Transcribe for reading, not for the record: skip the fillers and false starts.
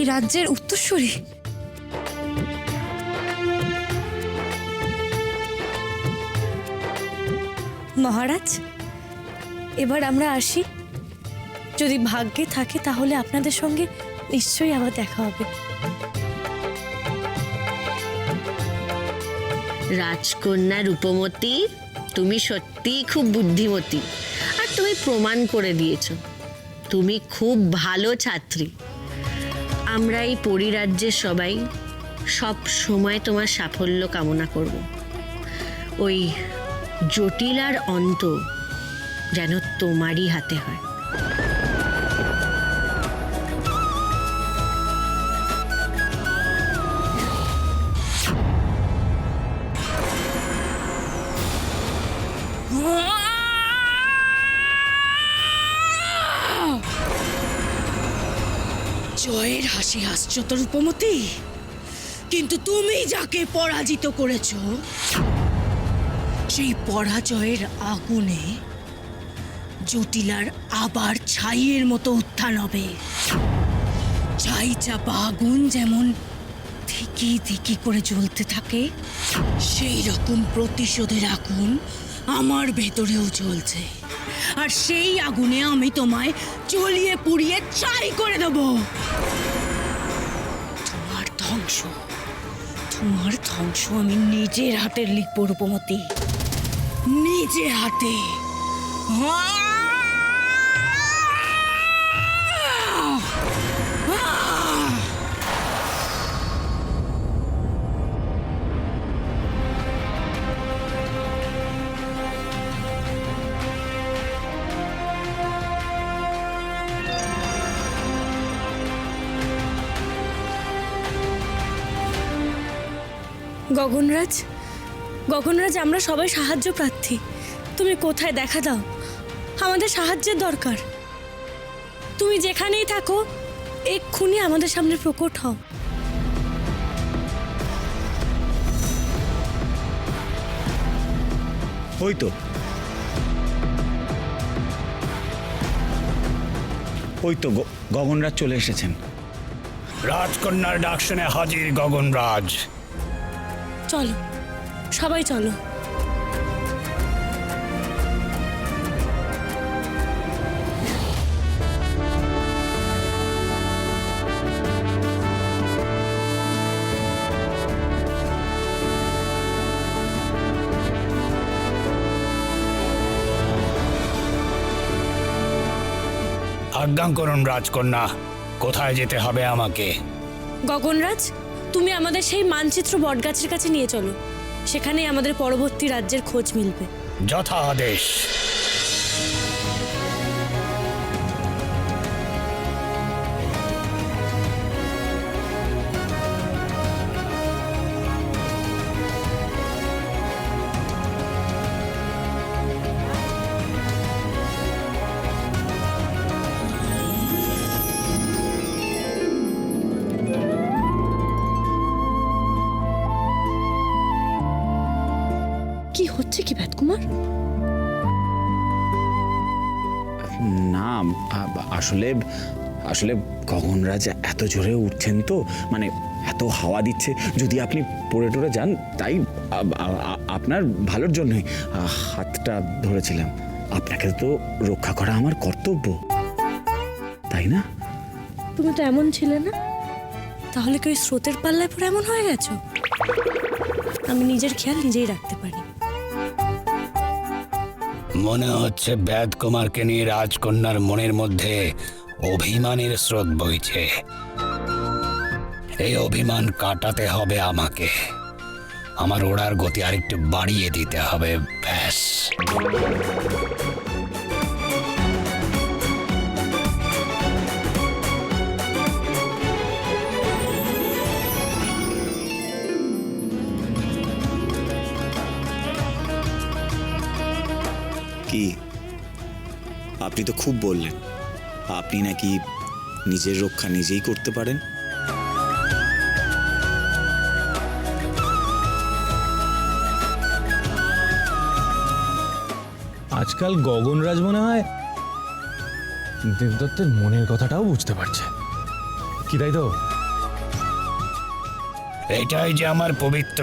এই রাজ্যের উত্তরসূরি। মহারাজ, এবার আমরা আসি। যদি ভাগ্যে থাকে তাহলে আপনাদের সঙ্গে নিশ্চয়ই আবার দেখা হবে। রাজকন্যা রূপমতী, তুমি সত্যিই খুব বুদ্ধিমতী, আর তুমি প্রমাণ করে দিয়েছো তুমি খুব ভালো ছাত্রী। আমরা এই পরিরাজ্যের সবাই সব সময় তোমার সাফল্য কামনা করব। ওই জটিলার অন্ত যেন তোমারই হাতে হয়। জয়ের হাসি হাসছো তো রূপমতী, কিন্তু তুমি যাকে পরাজিত করেছো সেই পরাজয়ের আগুনে জটিলার আবার ছাইয়ের মতো উত্থান হবে। ছাই চাপা আগুন যেমন ধিকি ধিকি করে জ্বলতে থাকে, সেই রকম প্রতিশোধের আগুন আমার ভেতরেও জ্বলছে, আর সেই আগুনে আমি তোমায় জ্বলিয়ে পুড়িয়ে ছাই করে দেব। তোমার ধ্বংস আমি নিজের হাতে লিখব রূপমতী, নিজে হাতে। গগনরাজ, গগনরাজ, আমরা সবাই সাহায্য প্রার্থী। তুমি কোথায় দেখা দাও, আমাদের সাহায্যের দরকার। তুমি যেখানেই থাকো এক্ষুনি আমাদের সামনে প্রকট হও। ওই তো গগনরাজ চলে এসেছেন। রাজকন্যার ডাক শুনে হাজির গগনরাজ। চলো, সবাই চলো। আজ্ঞা করুন রাজকন্যা, কোথায় যেতে হবে আমাকে? গগনরাজ, তুমি আমাদের সেই মানচিত্র বটগাছের কাছে নিয়ে চলো। সেখানেই আমাদের পরবর্তী রাজ্যের খোঁজ মিলবে। যথা আদেশ। কি হচ্ছে কি বেদকুমার? না, আসলে আসলে গগনরাজ এত জোরে উঠছেন তো, মানে এত হাওয়া দিচ্ছে, যদি আপনি পড়ে টরে যান, তাই আপনার ভালোর জন্যই হাতটা ধরেছিলাম। আপনাকে তো রক্ষা করা আমার কর্তব্য, তাই না? তুমি তো এমন ছিলে না, তাহলে কি ওই স্রোতের পাল্লায় পড়ে এমন হয়ে গেছো? আমি নিজের খেয়াল নিজেই রাখতে পারি। মনে হচ্ছে বেদ কুমারকে নিয়ে রাজকন্যার মনের মধ্যে অভিমানের স্রোত বইছে। এই অভিমান কাটাতে হবে আমাকে। আমার ওড়ার গতি আরেকটু বাড়িয়ে দিতে হবে, ব্যাস। কি, আপনি তো খুব বললেন আপনি নাকি নিজের রক্ষা নিজেই করতে পারেন। আজকাল গগনরাজ মনে হয় দেবদত্তের মনের কথাটাও বুঝতে পারছে। কি তাই তো? এটাই যে আমার পবিত্র